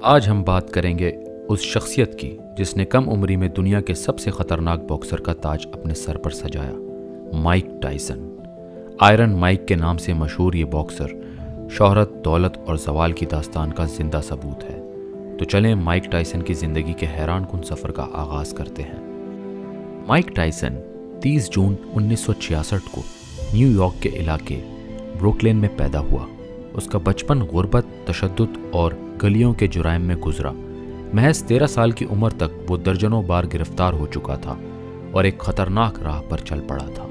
آج ہم بات کریں گے اس شخصیت کی جس نے کم عمری میں دنیا کے سب سے خطرناک باکسر کا تاج اپنے سر پر سجایا، مائک ٹائسن۔ آئرن مائک کے نام سے مشہور یہ باکسر شہرت، دولت اور زوال کی داستان کا زندہ ثبوت ہے۔ تو چلیں مائک ٹائسن کی زندگی کے حیران کن سفر کا آغاز کرتے ہیں۔ مائک ٹائسن 30 جون 1966 کو نیو یارک کے علاقے بروکلین میں پیدا ہوا۔ اس کا بچپن غربت، تشدد اور گلیوں کے جرائم میں گزرا۔ محض 13 سال کی عمر تک وہ درجنوں بار گرفتار ہو چکا تھا اور ایک خطرناک راہ پر چل پڑا تھا۔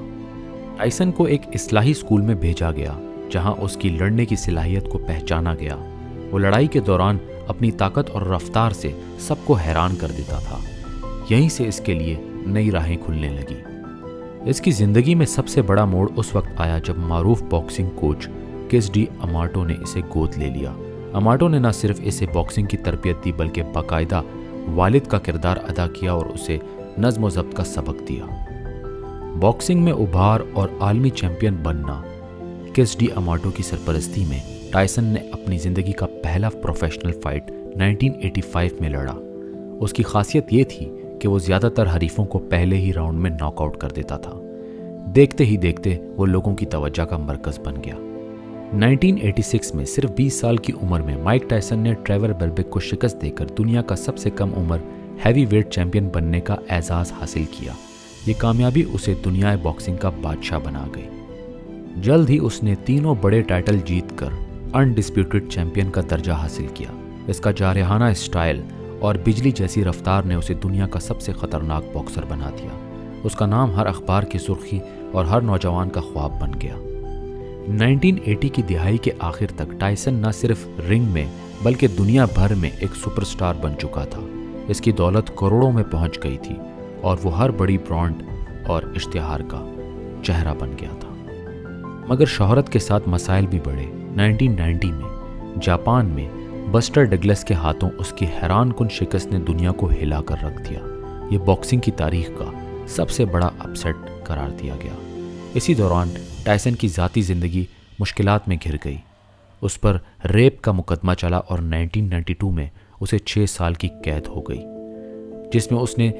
ٹائسن کو ایک اصلاحی اسکول میں بھیجا گیا جہاں اس کی لڑنے کی صلاحیت کو پہچانا گیا۔ وہ لڑائی کے دوران اپنی طاقت اور رفتار سے سب کو حیران کر دیتا تھا۔ یہیں سے اس کے لیے نئی راہیں کھلنے لگی۔ اس کی زندگی میں سب سے بڑا موڑ اس وقت آیا جب معروف باکسنگ کوچ کیس ڈی اماٹو نے اسے گود لے لیا۔ اماٹو نے نہ صرف اسے باکسنگ کی تربیت دی بلکہ باقاعدہ والد کا کردار ادا کیا اور اسے نظم و ضبط کا سبق دیا۔ باکسنگ میں ابھار اور عالمی چیمپئن بننا۔ کیس ڈی اماٹو کی سرپرستی میں ٹائسن نے اپنی زندگی کا پہلا پروفیشنل فائٹ 1985 میں لڑا۔ اس کی خاصیت یہ تھی کہ وہ زیادہ تر حریفوں کو پہلے ہی راؤنڈ میں ناک آؤٹ کر دیتا تھا۔ دیکھتے ہی دیکھتے وہ لوگوں کی توجہ کا مرکز بن گیا۔ 1986 میں صرف 20 سال کی عمر میں مائک ٹائسن نے ٹریور بربک کو شکست دے کر دنیا کا سب سے کم عمر ہیوی ویٹ چیمپئن بننے کا اعزاز حاصل کیا۔ یہ کامیابی اسے دنیا باکسنگ کا بادشاہ بنا گئی۔ جلد ہی اس نے تینوں بڑے ٹائٹل جیت کر انڈسپیوٹڈ چیمپئن کا درجہ حاصل کیا۔ اس کا جارحانہ اسٹائل اور بجلی جیسی رفتار نے اسے دنیا کا سب سے خطرناک باکسر بنا دیا۔ اس کا نام ہر اخبار کی سرخی اور ہر نوجوان کا خواب بن گیا۔ 1980 کی دہائی کے آخر تک ٹائسن نہ صرف رنگ میں بلکہ دنیا بھر میں ایک سپر سٹار بن چکا تھا۔ اس کی دولت کروڑوں میں پہنچ گئی تھی اور وہ ہر بڑی برانڈ اور اشتہار کا چہرہ بن گیا تھا۔ مگر شہرت کے ساتھ مسائل بھی بڑھے۔ 1990 میں جاپان میں بسٹر ڈگلس کے ہاتھوں اس کی حیران کن شکست نے دنیا کو ہلا کر رکھ دیا۔ یہ باکسنگ کی تاریخ کا سب سے بڑا اپسیٹ قرار دیا گیا۔ اسی دوران ٹائسن کی ذاتی زندگی مشکلات میں گھر گئی۔ اس پر ریپ کا مقدمہ چلا اور 1992 میں اسے 6 سال کی قید ہو گئی، جس میں اس نے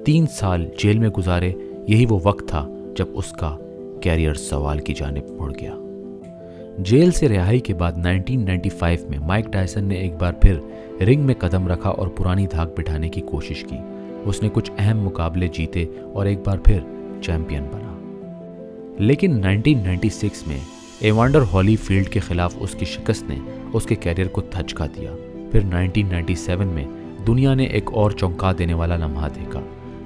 3 سال جیل میں گزارے۔ یہی وہ وقت تھا جب اس کا کیریئر زوال کی جانب مڑ گیا۔ جیل سے رہائی کے بعد 1995 میں مائک ٹائسن نے ایک بار پھر رنگ میں قدم رکھا اور پرانی دھاک بٹھانے کی کوشش کی۔ اس نے کچھ اہم مقابلے جیتے اور ایک بار پھر چیمپئن بنا۔ لیکن 1996 میں ایوانڈر ہولی فیلڈ کے خلاف اس کی شکست نے اس کے کیریئر کو دھچکا دیا۔ پھر 1997 میں دنیا نے ایک اور چونکا دینے والا لمحہ دیکھا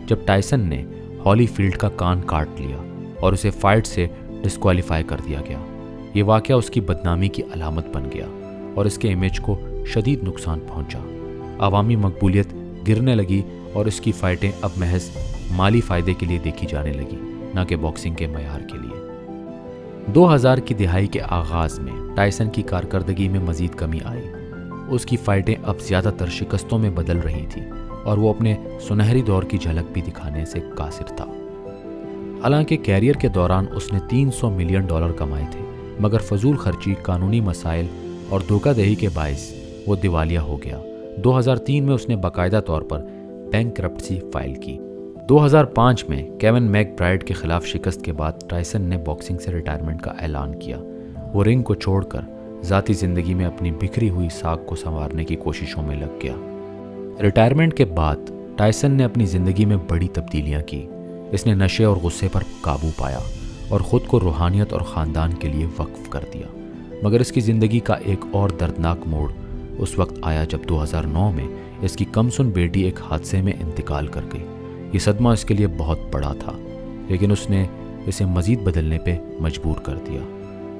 جب ٹائسن نے ہولی فیلڈ کا کان کاٹ لیا اور اسے فائٹ سے ڈسکوالیفائی کر دیا گیا۔ یہ واقعہ اس کی بدنامی کی علامت بن گیا اور اس کے امیج کو شدید نقصان پہنچا۔ عوامی مقبولیت گرنے لگی اور اس کی فائٹیں اب محض مالی فائدے کے لیے دیکھی جانے لگی، نہ کہ باکسنگ کے معیار کے لیے۔ 2000 کی دہائی کے آغاز میں ٹائسن کی کارکردگی میں مزید کمی آئی۔ اس کی فائٹیں اب زیادہ تر شکستوں میں بدل رہی تھیں اور وہ اپنے سنہری دور کی جھلک بھی دکھانے سے قاصر تھا۔ حالانکہ کیریئر کے دوران اس نے $300 ملین کمائے تھے، مگر فضول خرچی، قانونی مسائل اور دھوکہ دہی کے باعث وہ دیوالیہ ہو گیا۔ 2003 میں اس نے باقاعدہ طور پر بینکرپٹسی فائل کی۔ 2005 میں کیون میک برائیڈ کے خلاف شکست کے بعد ٹائسن نے باکسنگ سے ریٹائرمنٹ کا اعلان کیا۔ وہ رنگ کو چھوڑ کر ذاتی زندگی میں اپنی بکھری ہوئی ساکھ کو سنوارنے کی کوششوں میں لگ گیا۔ ریٹائرمنٹ کے بعد ٹائسن نے اپنی زندگی میں بڑی تبدیلیاں کی۔ اس نے نشے اور غصے پر قابو پایا اور خود کو روحانیت اور خاندان کے لیے وقف کر دیا۔ مگر اس کی زندگی کا ایک اور دردناک موڑ اس وقت آیا جب 2009 میں اس کی کمسن بیٹی ایک حادثے میں انتقال کر گئی۔ یہ صدمہ اس کے لیے بہت بڑا تھا، لیکن اس نے اسے مزید بدلنے پہ مجبور کر دیا۔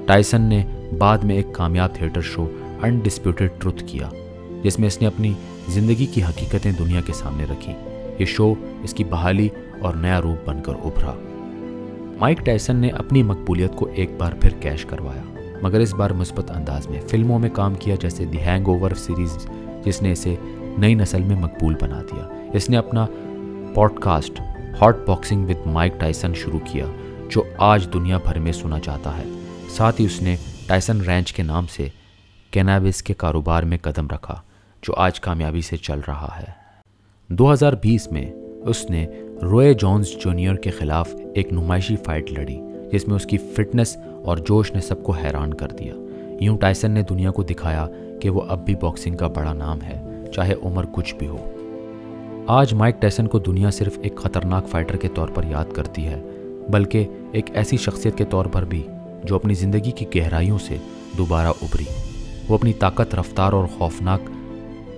ٹائسن نے بعد میں ایک کامیاب تھیٹر شو انڈسپیوٹڈ ٹروتھ کیا، جس میں اس نے اپنی زندگی کی حقیقتیں دنیا کے سامنے رکھی۔ یہ شو اس کی بحالی اور نیا روپ بن کر ابھرا۔ مائک ٹائسن نے اپنی مقبولیت کو ایک بار پھر کیش کروایا، مگر اس بار مثبت انداز میں۔ فلموں میں کام کیا جیسے دی ہینگ اوور سیریز، جس نے اسے نئی نسل میں مقبول بنا دیا۔ اس نے اپنا podcast hot boxing with Mike Tyson شروع کیا، جو آج دنیا بھر میں سنا جاتا ہے۔ ساتھ ہی اس نے ٹائسن رینچ کے نام سے کینابس کے کاروبار میں قدم رکھا، جو آج کامیابی سے چل رہا ہے۔ 2020 میں اس نے روئے جونز جونیئر کے خلاف ایک نمائشی فائٹ لڑی جس میں اس کی فٹنس اور جوش نے سب کو حیران کر دیا۔ یوں ٹائسن نے دنیا کو دکھایا کہ وہ اب بھی باکسنگ کا بڑا نام ہے، چاہے عمر کچھ بھی ہو۔ آج مائک ٹائسن کو دنیا صرف ایک خطرناک فائٹر کے طور پر یاد کرتی ہے، بلکہ ایک ایسی شخصیت کے طور پر بھی جو اپنی زندگی کی گہرائیوں سے دوبارہ ابھری۔ وہ اپنی طاقت، رفتار اور خوفناک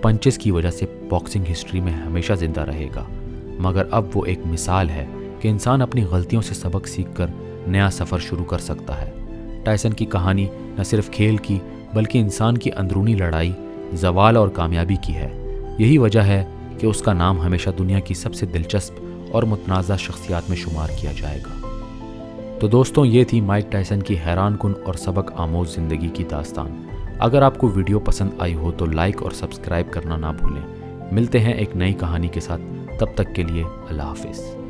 پنچز کی وجہ سے باکسنگ ہسٹری میں ہمیشہ زندہ رہے گا، مگر اب وہ ایک مثال ہے کہ انسان اپنی غلطیوں سے سبق سیکھ کر نیا سفر شروع کر سکتا ہے۔ ٹائسن کی کہانی نہ صرف کھیل کی بلکہ انسان کی اندرونی لڑائی، زوال اور کامیابی کی ہے۔ یہی وجہ ہے کہ اس کا نام ہمیشہ دنیا کی سب سے دلچسپ اور متنازع شخصیات میں شمار کیا جائے گا۔ تو دوستوں، یہ تھی مائک ٹائسن کی حیران کن اور سبق آموز زندگی کی داستان۔ اگر آپ کو ویڈیو پسند آئی ہو تو لائک اور سبسکرائب کرنا نہ بھولیں۔ ملتے ہیں ایک نئی کہانی کے ساتھ، تب تک کے لیے اللہ حافظ۔